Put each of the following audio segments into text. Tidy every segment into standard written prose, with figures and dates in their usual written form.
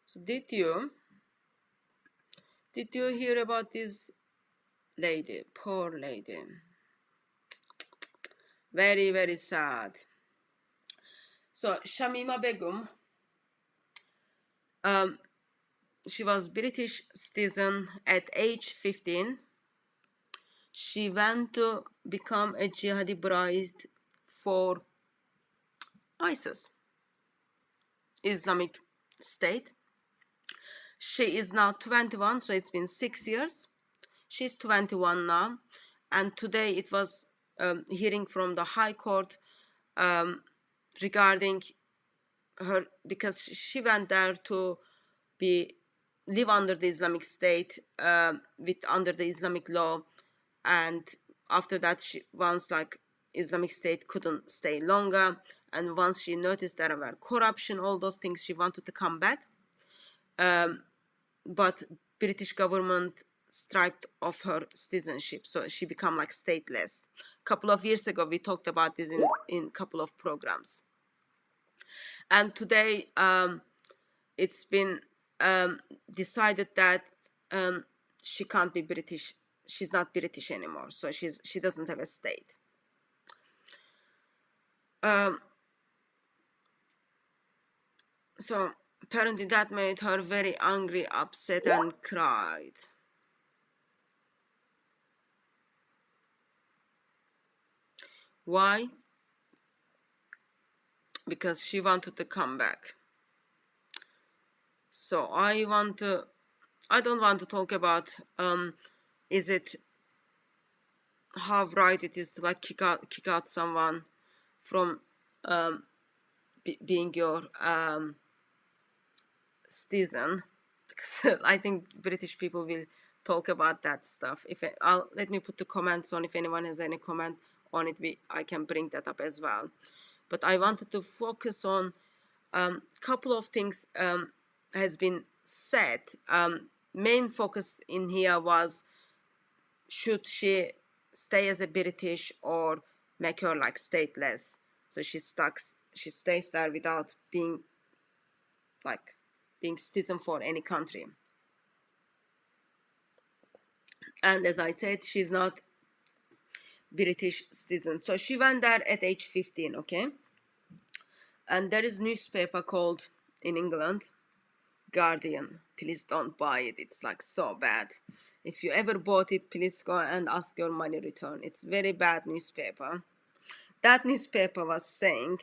So did you hear about this lady? Poor lady. Very, very sad. So Shamima Begum, she was British citizen at age 15. She went to become a jihadi bride for ISIS, Islamic State. She is now 21, so it's been 6 years. She's 21 now, and today it was hearing from the High Court regarding her, because she went there to live under the Islamic State, under the Islamic law, and after that, once like Islamic State couldn't stay longer, and once she noticed there were corruption, all those things, she wanted to come back, but British government stripped of her citizenship, so she became like stateless. A couple of years ago, we talked about this in couple of programs, and today it's been decided that she can't be British. She's not British anymore, so she doesn't have a state. So apparently that made her very angry, upset, and cried. Why? Because she wanted to come back. So I don't want to talk about is it how right it is to like kick out someone from being your citizen, because I think British people will talk about that stuff. Let me put the comments on. If anyone has any comment on it, I can bring that up as well. But I wanted to focus on couple of things has been said. Main focus in here was, should she stay as a British or make her like stateless, so she stays there without being citizen for any country. And as I said, she's not British citizen, so she went there at age 15. Okay, and there is newspaper called in England Guardian. Please don't buy it, it's like so bad. If you ever bought it, please go and ask your money return. It's very bad newspaper. That newspaper was saying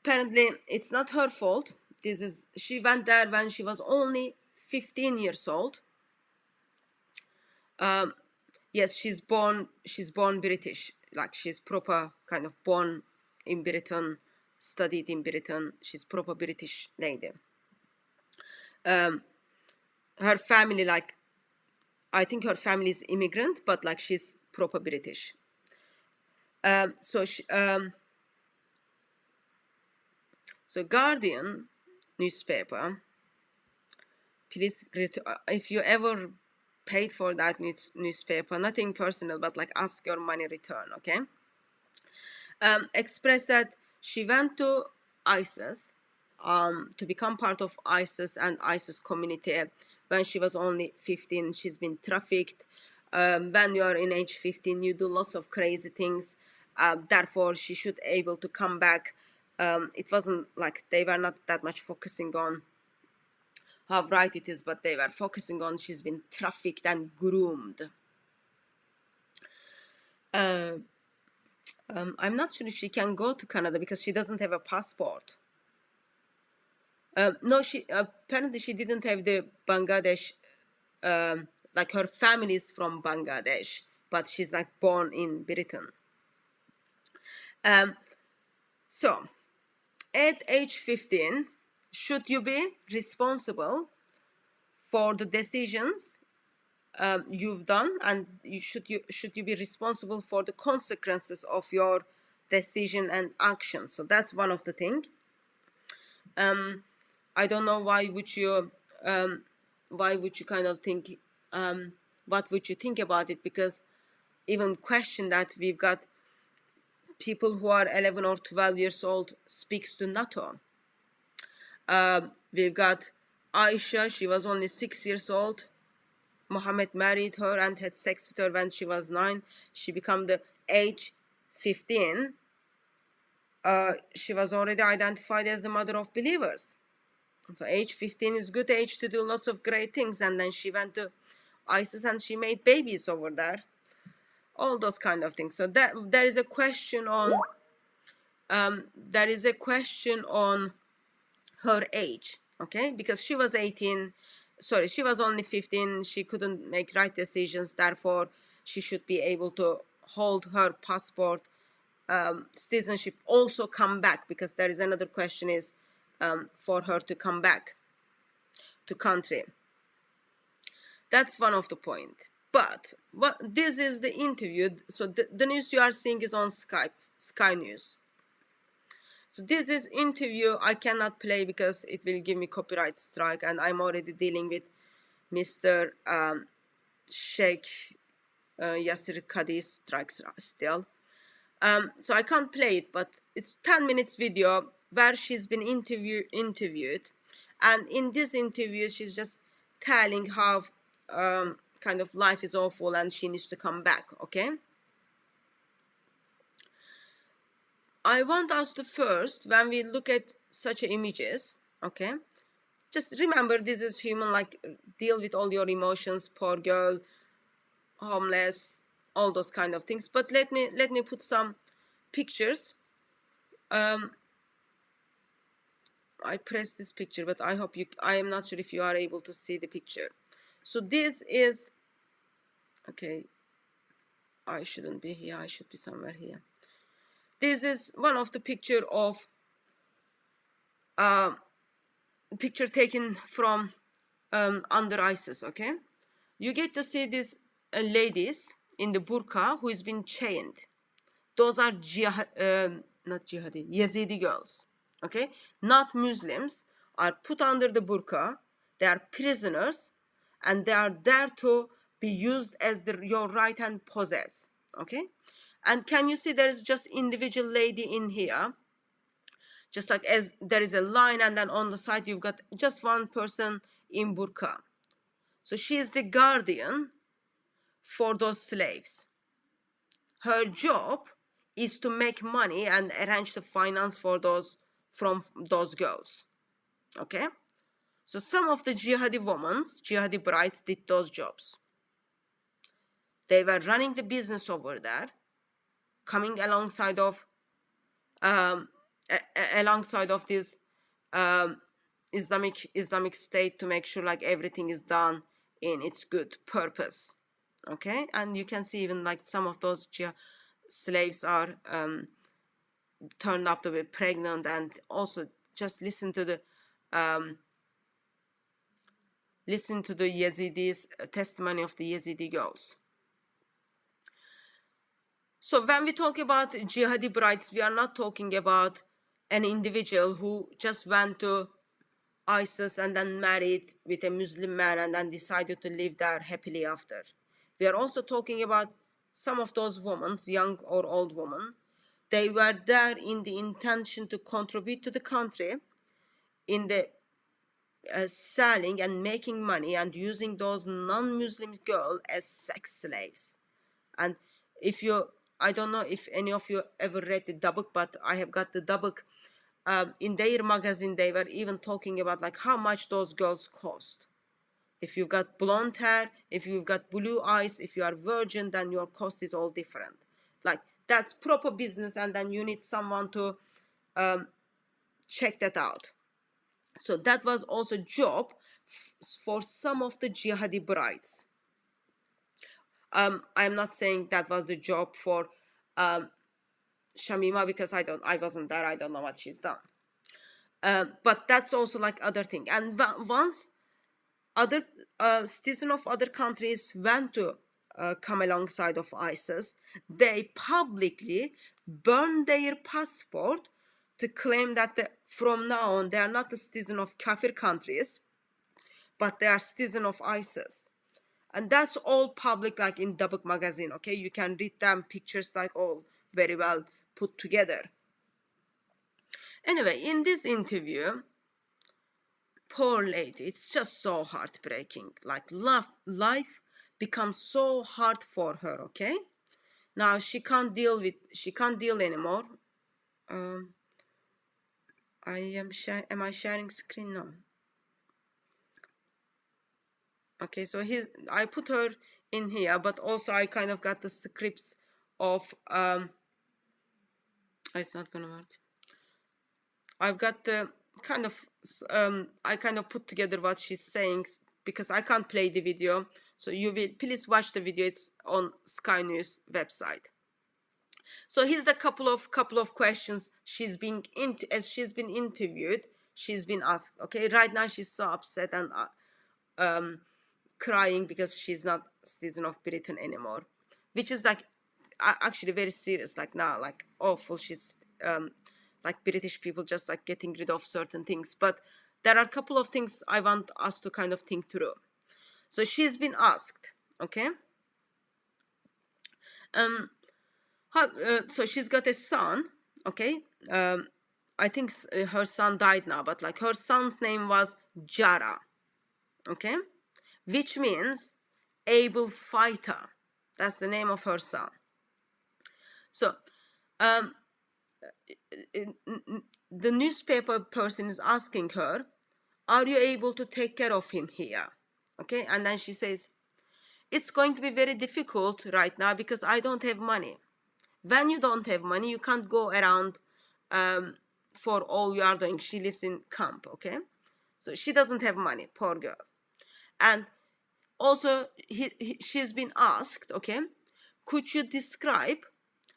apparently it's not her fault. She went there when she was only 15 years old. Yes, she's born British, like she's proper kind of born in Britain, studied in Britain. She's proper British lady. Her family, like, I think her family is immigrant, but like she's proper British. So Guardian newspaper, please, if you ever paid for that newspaper, nothing personal, but like ask your money return, okay? Expressed that she went to ISIS to become part of ISIS and ISIS community when she was only 15. She's been trafficked. When you are in age 15, you do lots of crazy things. Therefore, she should able to come back. It wasn't like they were not that much focusing on how right it is, but they were focusing on she's been trafficked and groomed. I'm not sure if she can go to Canada because she doesn't have a passport. No, she apparently she didn't have the Bangladesh. Like her family is from Bangladesh, but she's like born in Britain. So, at age 15, should you be responsible for the decisions you've done, and should you be responsible for the consequences of your decision and action? So that's one of the things. I don't know why would you kind of think what would you think about it, because even question that we've got people who are 11 or 12 years old speaks to NATO. We've got Aisha, she was only 6 years old. Muhammad married her and had sex with her when she was 9. She became the age 15. She was already identified as the mother of believers. So age 15 is good age to do lots of great things. And then she went to ISIS and she made babies over there. All those kind of things. So there is a question on her age, okay, because she was 18, sorry, she was only 15, she couldn't make right decisions, therefore she should be able to hold her passport, citizenship, also come back, because there is another question is for her to come back to country. That's one of the point. But what this is the interview, so the news you are seeing is on Sky News. So this is interview I cannot play because it will give me copyright strike, and I'm already dealing with Mr. Sheikh Yasir Qadi strikes still. So I can't play it, but it's 10 minutes video where she's been interviewed, and in this interview she's just telling how kind of life is awful and she needs to come back, okay? I want us to first, when we look at such images, okay, just remember this is human, like deal with all your emotions, poor girl, homeless, all those kind of things. But let me put some pictures. I pressed this picture, but I hope I am not sure if you are able to see the picture. So this is, okay, I shouldn't be here, I should be somewhere here. This is one of the picture of picture taken from under ISIS, okay? You get to see these ladies in the burqa who has been chained. Those are not jihadi, Yazidi girls, okay? Not Muslims, are put under the burqa. They are prisoners, and they are there to be used as your right hand possess, okay? And can you see there is just individual lady in here, just like as there is a line, and then on the side you've got just one person in burqa. So she is the guardian for those slaves. Her job is to make money and arrange the finance for those from those girls, okay? So some of the jihadi women, jihadi brides, did those jobs. They were running the business over there, coming alongside of this Islamic State to make sure like everything is done in its good purpose, okay? And you can see even like some of those slaves are turned up to be pregnant, and also just listen to the Yazidis testimony of the Yazidi girls. So when we talk about jihadi brides, we are not talking about an individual who just went to ISIS and then married with a Muslim man and then decided to live there happily after. We are also talking about some of those women, young or old women. They were there in the intention to contribute to the country in the selling and making money and using those non-Muslim girls as sex slaves. And if you, I don't know if any of you ever read the book, but I have got the book. In their magazine, they were even talking about like how much those girls cost. If you've got blonde hair, if you've got blue eyes, if you are virgin, then your cost is all different. Like that's proper business, and then you need someone to check that out. So that was also job for some of the jihadi brides. I'm not saying that was the job for Shamima, because I wasn't there, I don't know what she's done. But that's also like other thing. And once other citizens of other countries went to come alongside of ISIS, they publicly burned their passport to claim that from now on they are not the citizen of kafir countries, but they are citizen of ISIS. And that's all public, like in Dabuk magazine, okay? You can read them, pictures like all very well put together. Anyway, in this interview, poor lady, it's just so heartbreaking. Like life becomes so hard for her. Okay, now she can't deal anymore. Am I sharing screen? No. Okay, so I put her in here, but also I kind of got the scripts of it's not gonna work. I've got the kind of I kind of put together what she's saying, because I can't play the video, so you will please watch the video. It's on Sky News website. So here's the couple of questions she's been interviewed. She's been asked. Okay, right now she's so upset and crying because she's not citizen of Britain anymore, which is like actually very serious. Like now, like awful. She's like British people just like getting rid of certain things. But there are a couple of things I want us to kind of think through. So she's been asked, okay. So she's got a son, okay. I think her son died now, but like her son's name was Jara, okay, which means able fighter. That's the name of her son. So the newspaper person is asking her, are you able to take care of him here? Okay, and then she says, it's going to be very difficult right now because I don't have money. When you don't have money, you can't go around for all you are doing. She lives in camp, okay? So she doesn't have money, poor girl. And also, she's been asked, okay, could you describe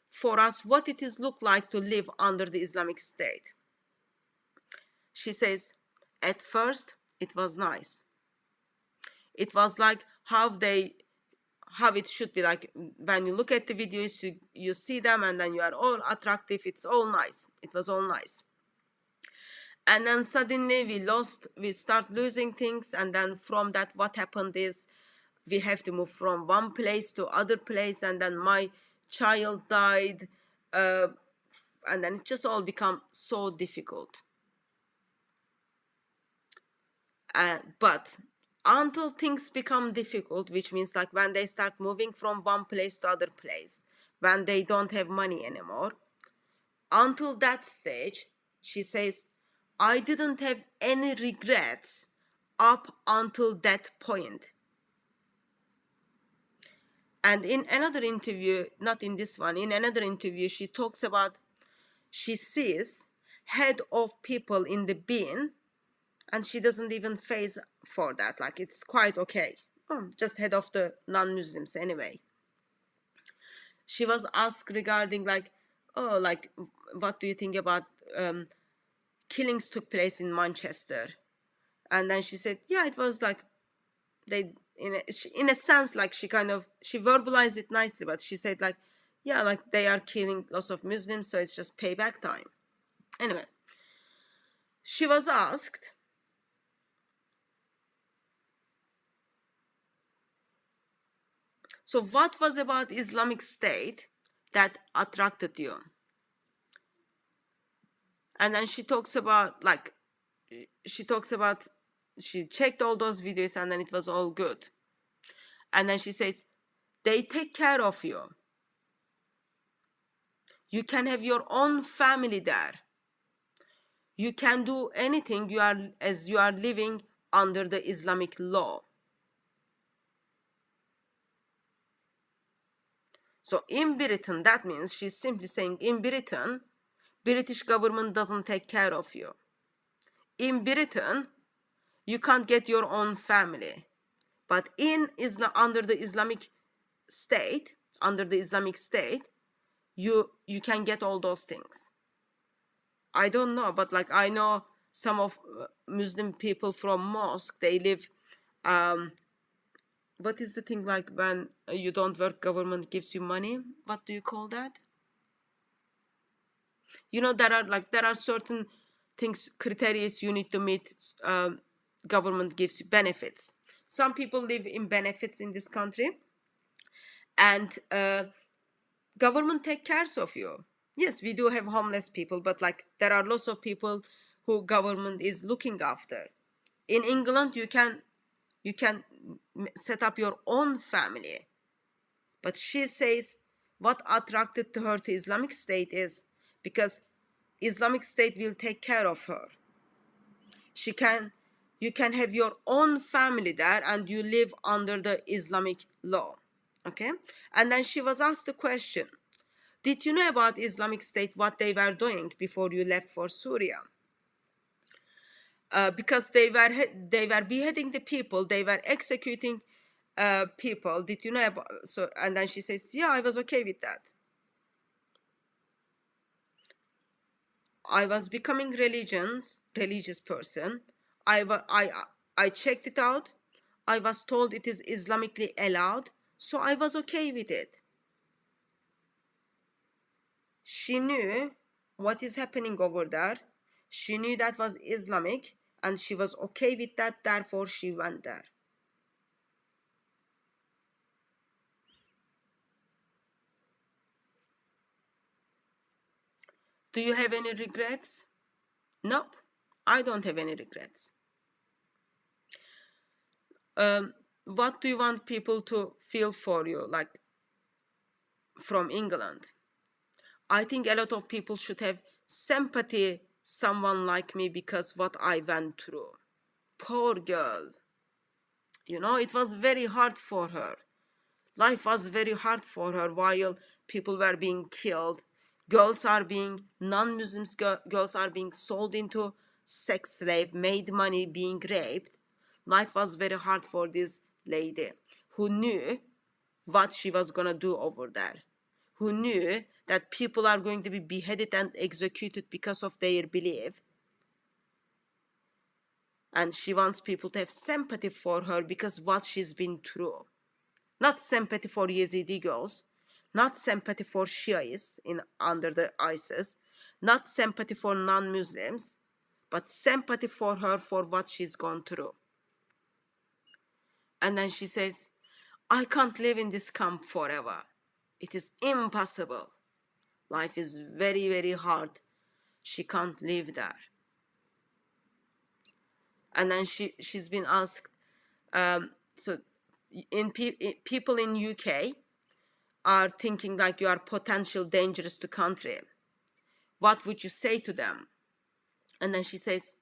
for us what it is look like to live under the Islamic State? She says, at first, it was nice. It was like how it should be. Like when you look at the videos, you see them and then you are all attractive. It's all nice. It was all nice. And then suddenly we start losing things. And then from that, what happened is we have to move from one place to other place. And then my child died. And then it just all become so difficult. But until things become difficult, which means like when they start moving from one place to other place, when they don't have money anymore, until that stage, she says, I didn't have any regrets up until that point. And in another interview, not in this one, in another interview, she talks about she sees head of people in the bin and she doesn't even phase for that. Like it's quite okay. Just head of the non-Muslims anyway. She was asked regarding like, oh, like what do you think about killings took place in Manchester? And then she said, yeah, it was like they in a sense, like she verbalized it nicely, but she said like, yeah, like they are killing lots of Muslims, so it's just payback time. Anyway, she was asked, so what was about Islamic State that attracted you? And then she talks about like, she checked all those videos and then it was all good. And then she says, they take care of you. You can have your own family there. You can do anything as you are living under the Islamic law. So in Britain, that means she's simply saying in Britain, British government doesn't take care of you. In Britain, you can't get your own family. But under the Islamic State, you can get all those things. I don't know, but like I know some of Muslim people from mosque, they live, what is the thing like when you don't work, government gives you money? What do you call that? You know, there are certain things, criteria you need to meet. Government gives you benefits. Some people live in benefits in this country, and government take care of you. Yes, we do have homeless people, but like there are lots of people who government is looking after. In England, you can set up your own family. But she says what attracted to her to Islamic State is because Islamic State will take care of her. She can, you can have your own family there and you live under the Islamic law. Okay? And then she was asked the question, did you know about Islamic State, what they were doing before you left for Syria? Because they were beheading the people, they were executing people. Did you know about? So, and then she says, yeah, I was okay with that. I was becoming religious person. I checked it out. I was told it is Islamically allowed, so I was okay with it. She knew what is happening over there. She knew that was Islamic, and she was okay with that. Therefore, she went there. Do you have any regrets? Nope, I don't have any regrets. What do you want people to feel for you, like from England? I think a lot of people should have sympathy someone like me because what I went through. Poor girl. You know, it was very hard for her. Life was very hard for her while people were being killed. Girls are being, non-Muslims girls are being sold into sex slave, made money, being raped. Life was very hard for this lady who knew what she was gonna do over there, who knew that people are going to be beheaded and executed because of their belief. And she wants people to have sympathy for her because what she's been through. Not sympathy for Yazidi girls, not sympathy for Shias in under the ISIS, not sympathy for non-Muslims, but sympathy for her for what she's gone through. And then she says, I can't live in this camp forever. It is impossible. Life is very, very hard. She can't live there. And then she's been asked, so people in UK are thinking like you are potential dangerous to country. What would you say to them? And then she says,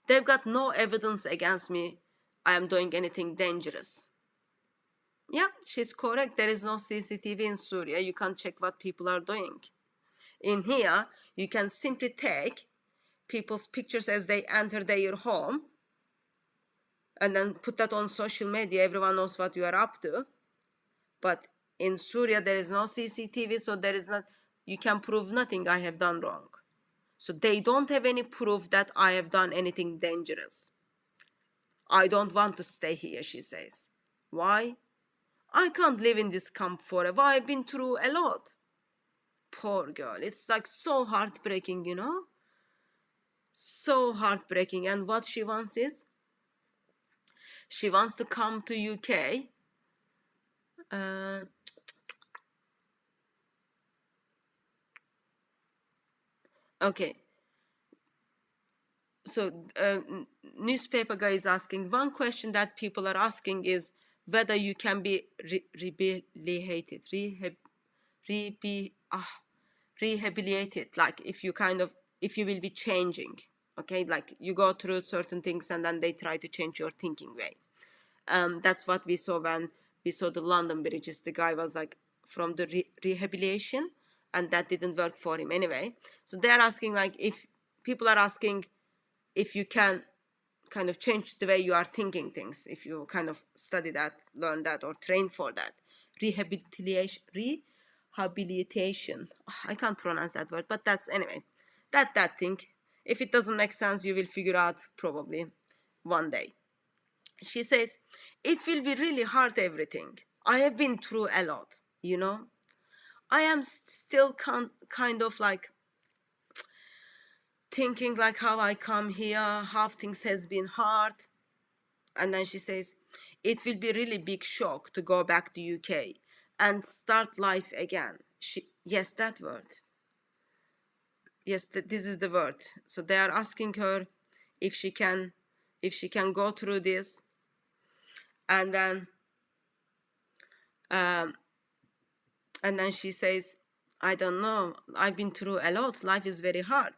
they've got no evidence against me. I am doing anything dangerous. Yeah, she's correct. There is no CCTV in Syria. You can't check what people are doing. In here, you can simply take people's pictures as they enter their home and then put that on social media. Everyone knows what you are up to. But in Syria, there is no CCTV, so there is not, you can prove nothing I have done wrong. So they don't have any proof that I have done anything dangerous. I don't want to stay here, she says. Why? I can't live in this camp forever. I've been through a lot. Poor girl. It's like so heartbreaking, you know? So heartbreaking. And what she wants is, she wants to come to UK. Okay. So newspaper guy is asking, one question that people are asking is whether you can be rehabilitated, rehabilitated, like if you kind of, if you will be changing, okay, like you go through certain things and then they try to change your thinking way. That's what we saw when we saw the London bridges. The guy was like from the rehabilitation and that didn't work for him anyway. So they're asking, like, if people are asking if you can kind of change the way you are thinking things, if you kind of study that, learn that, or train for that. Rehabilitation. I can't pronounce that word, but that's, anyway, that thing. If it doesn't make sense, you will figure out probably one day. She says, it will be really hard, everything. I have been through a lot, you know. I am still kind of like thinking like how I come here, how things has been hard. And then she says, it will be really big shock to go back to UK and start life again. Yes, that word. Yes, this is the word. So they are asking her if she can if she can go through this. And then she says, I don't know, I've been through a lot, life is very hard,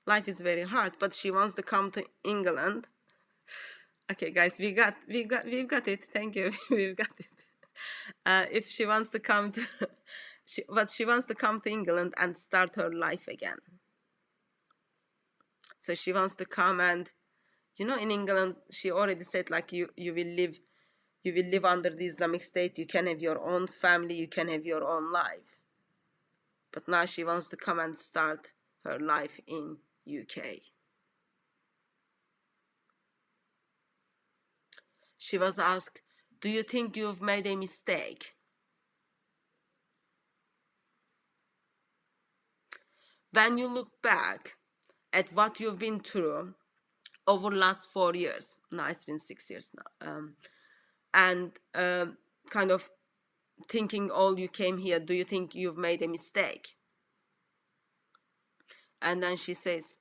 life is very hard, but she wants to come to England. Okay, guys, we've got it. Thank you. We've got it. If she wants to come to, but she wants to come to England and start her life again. So she wants to come, and in England, she already said like you will live under the Islamic State. You can have your own family. You can have your own life. But now she wants to come and start her life in UK. She was asked, do you think you've made a mistake? When you look back at what you've been through over the last 4 years, now it's been 6 years now, and kind of thinking all you came here, do you think you've made a mistake? And then she says,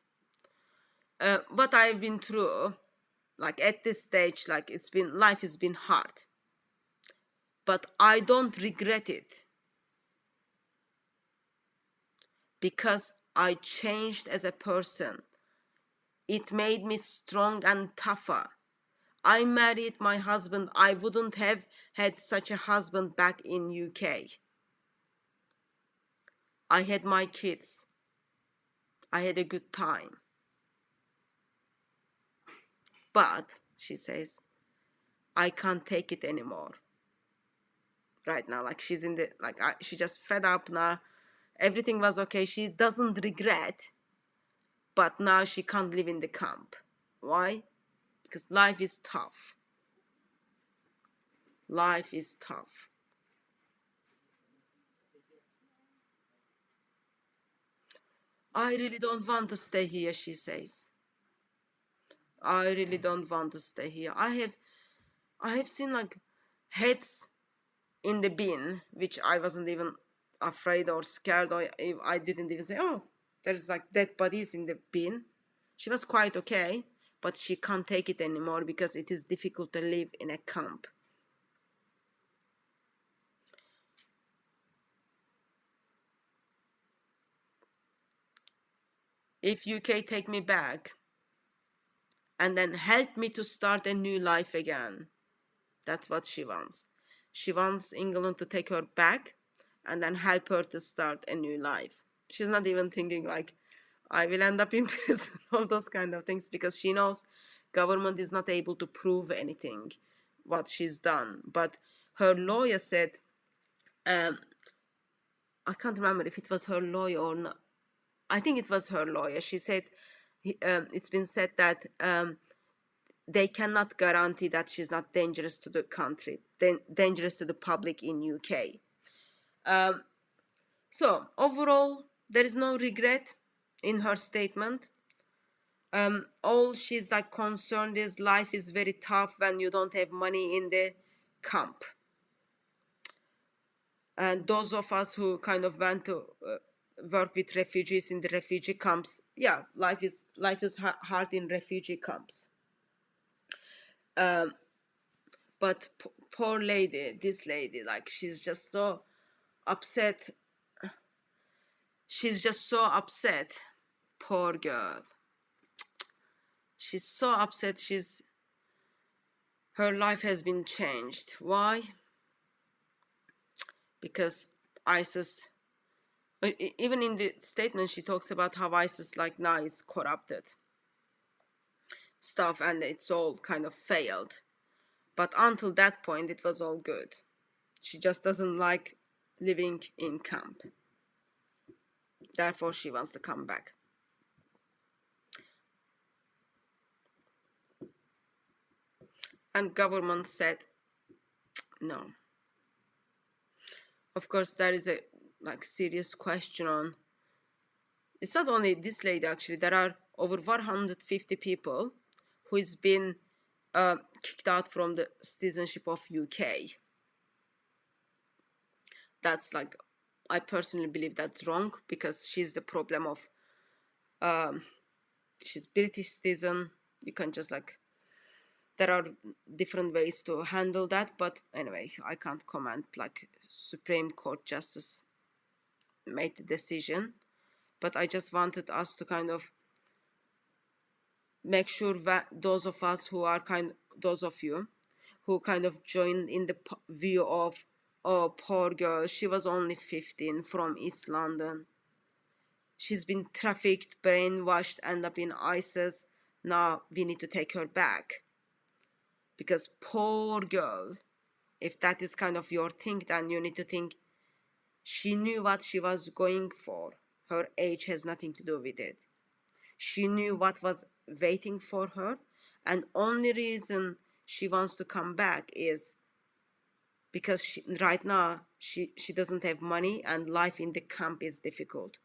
what I've been through, like at this stage, like life has been hard, but I don't regret it, because I changed as a person. It made me strong and tougher. I married my husband. I wouldn't have had such a husband back in UK. I had my kids. I had a good time. But, she says, I can't take it anymore. Right now, like she's in the, she just fed up now. Everything was okay. She doesn't regret, but now she can't live in the camp. Why? Because life is tough. Life is tough. I really don't want to stay here, she says. I really don't want to stay here. I have seen like heads in the bin, which I wasn't even afraid or scared, or I didn't even say, oh, there's like dead bodies in the bin. She was quite okay, but she can't take it anymore because it is difficult to live in a camp. If UK take me back and then help me to start a new life again, that's what she wants. She wants England to take her back and then help her to start a new life. She's not even thinking like, I will end up in prison, all those kind of things, because she knows government is not able to prove anything, what she's done. But her lawyer said, I can't remember if it was her lawyer or not. I think it was her lawyer. She said, it's been said that they cannot guarantee that she's not dangerous to the country, dangerous to the public in UK. So overall, there is no regret in her statement. All she's like concerned is life is very tough when you don't have money in the camp. And those of us who kind of went to work with refugees in the refugee camps, yeah, life is hard in refugee camps. But poor lady, this lady, like she's just so upset. She's just so upset. Poor girl. She's so upset. Her life has been changed. Why? Because ISIS, even in the statement, she talks about how ISIS like now is corrupted stuff and it's all kind of failed. But until that point, it was all good. She just doesn't like living in camp. Therefore, she wants to come back. And government said no. Of course, there is a like serious question on. It's not only this lady actually. There are over 150 people who has been kicked out from the citizenship of UK. That's like, I personally believe that's wrong, because she's the problem of she's British citizen, You can just like, there are different ways to handle that, but anyway, I can't comment. Like, Supreme Court justice made the decision, but I just wanted us to kind of make sure that those of us who are those of you who kind of joined in the view of, oh, poor girl, she was only 15 from East London. She's been trafficked, brainwashed, end up in ISIS. Now we need to take her back. Because poor girl, if that is kind of your thing, then you need to think she knew what she was going for. Her age has nothing to do with it. She knew what was waiting for her, and only reason she wants to come back is because right now she doesn't have money and life in the camp is difficult.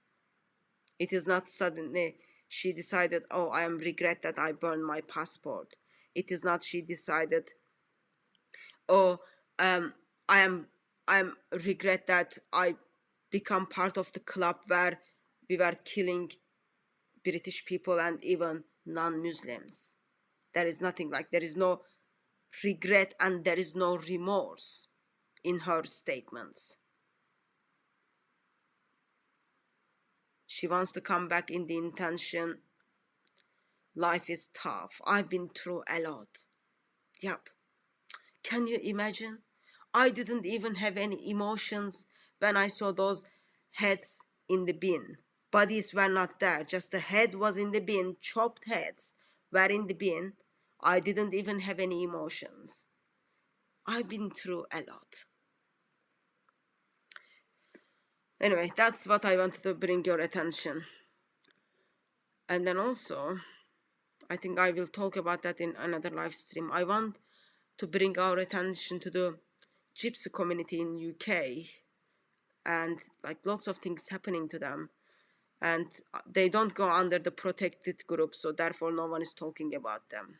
It is not suddenly she decided, oh, I am regret that I burned my passport. It is not she decided, oh, I am regret that I become part of the club where we were killing British people and even non-Muslims. There is nothing like, there is no regret and there is no remorse in her statements. She wants to come back in the intention, life is tough. I've been through a lot. Yep. Can you imagine? I didn't even have any emotions when I saw those heads in the bin. Bodies were not there, just the head was in the bin, chopped heads were in the bin. I didn't even have any emotions. I've been through a lot. Anyway, that's what I wanted to bring your attention. And then also, I think I will talk about that in another live stream. I want to bring our attention to the gypsy community in UK, and like lots of things happening to them, and they don't go under the protected group, so therefore no one is talking about them.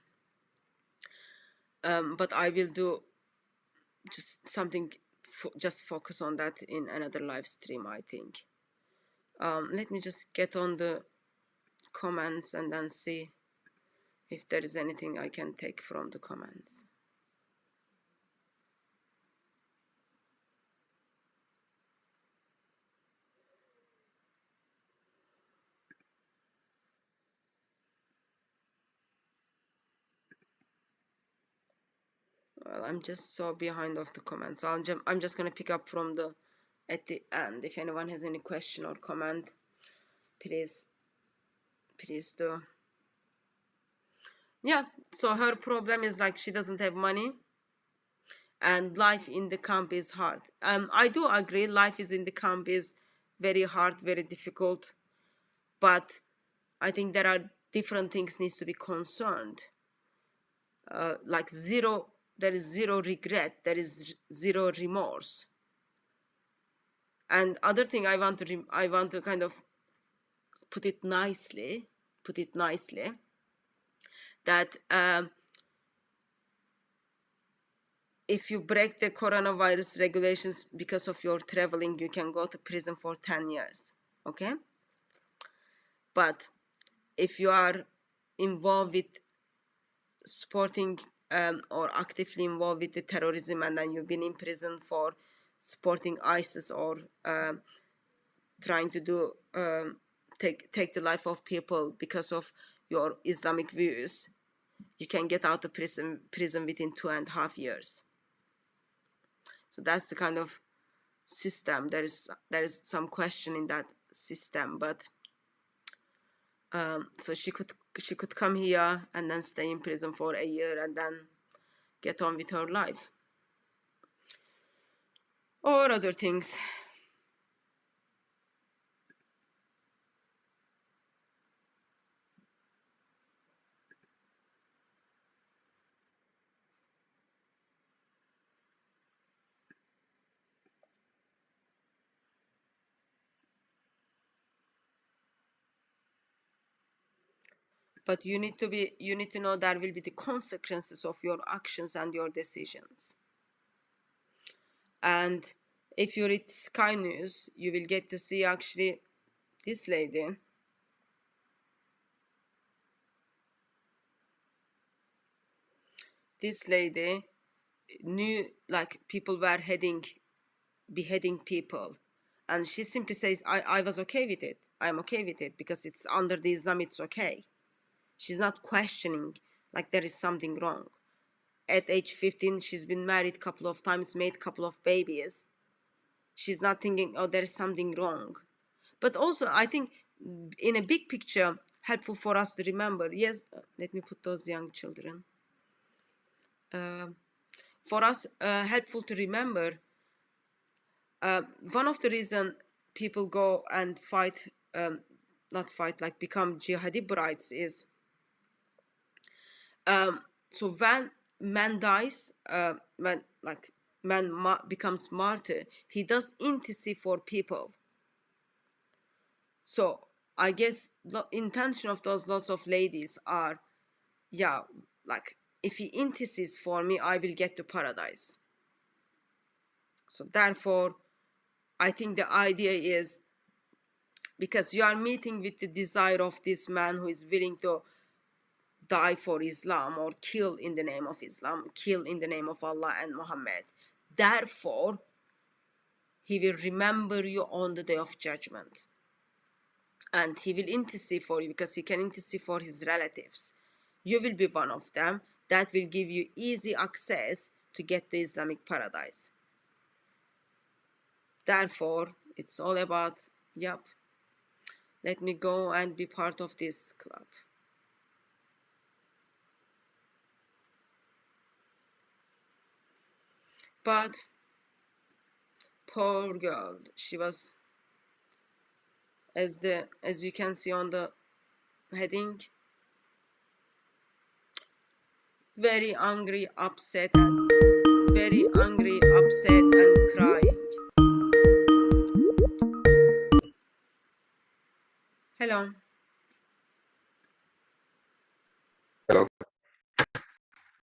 But I will do just something, just focus on that in another live stream, I think. Let me just get on the comments and then see if there is anything I can take from the comments. Well, I'm just so behind of the comments. I'm just gonna pick up from the at the end. If anyone has any question or comment, please do. Yeah, so her problem is like she doesn't have money and life in the camp is hard. I do agree life is in the camp is very hard, very difficult, but I think there are different things needs to be concerned. Like there is zero regret, there is zero remorse. And other thing I want to kind of put it nicely, that if you break the coronavirus regulations because of your traveling, you can go to prison for 10 years, okay? But if you are involved with supporting or actively involved with the terrorism, and then you've been in prison for supporting ISIS or trying to do take the life of people because of your Islamic views, you can get out of prison within 2.5 years. So that's the kind of system. There is some question in that system, but so she could come here and then stay in prison for a year and then get on with her life or other things. But you need to know there will be the consequences of your actions and your decisions. And if you read Sky News, you will get to see actually this lady. this lady knew like people were beheading people, and she simply says, I was okay with it, I'm okay with it because it's under the Islam, it's okay. She's not questioning like there is something wrong. At age 15 she's been married a couple of times, made a couple of babies. She's not thinking, oh, there is something wrong. But also I think in a big picture helpful for us to remember, yes, let me put those young children, for us helpful to remember, one of the reason people go and fight, not fight, like become jihadi brides is, so when man dies, when like man becomes martyr, he does intimacy for people. So I guess the intention of those lots of ladies are, yeah, like if he intercedes for me, I will get to paradise. So therefore, I think the idea is, because you are meeting with the desire of this man who is willing to die for Islam or kill in the name of Islam, kill in the name of Allah and Muhammad. Therefore, he will remember you on the day of judgment. And he will intercede for you because he can intercede for his relatives. You will be one of them. That will give you easy access to get the Islamic paradise. Therefore, it's all about, yep, let me go and be part of this club. But poor girl, she was, as you can see on the heading, very angry, upset, and very angry, upset, and crying. Hello.